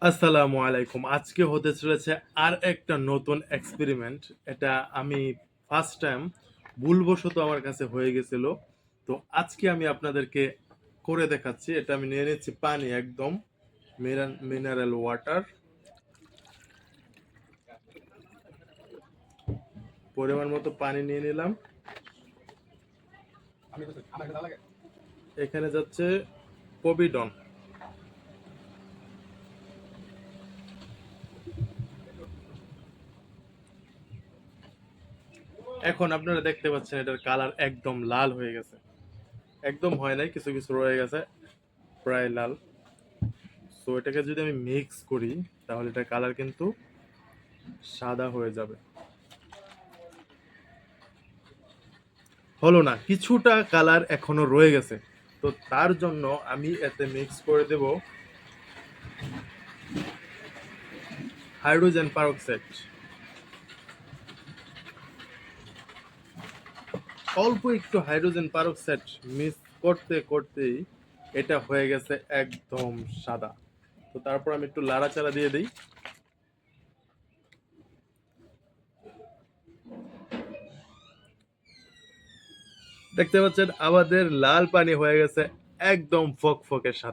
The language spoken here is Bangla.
আসসালামু আলাইকুম। আজকে হতে চলেছে আর একটা নতুন এক্সপেরিমেন্ট। এটা আমি ফার্স্ট টাইম ভুলবশত আমার কাছে হয়ে গেছিল। তো আজকে আমি আপনাদেরকে করে দেখাচ্ছি। এটা আমি নিয়ে নিচ্ছি পানি একদম মিনারেল ওয়াটার। পরিমাণ মতো পানি নিয়ে নিলাম। এখানে যাচ্ছে পবিডন। এখন আপনারা দেখতে পাচ্ছেন এটার কালার একদম লাল হয়ে গেছে। একদম হয় নাই, কিছু কিছু রয়ে গেছে প্রায় লাল। সো এটাকে যদি আমি মিক্স করি তাহলে এটার কালার কিন্তু সাদা হয়ে যাবে। হলো না, কিছুটা কালার এখনো রয়ে গেছে। তো তার জন্য আমি এতে মিক্স করে দেব হাইড্রোজেন পারক্সাইড। অল্প একটু হাইড্রোজেন পারক্সাইড মিক্স করতে করতেই এটা হয়ে গেছে একদম সাদা। তো তারপর আমি একটু লাড়াচাড়া দিয়ে দিই। দেখতে পাচ্ছেন আমাদের লাল পানি হয়ে গেছে একদম ফকফকে সাদা।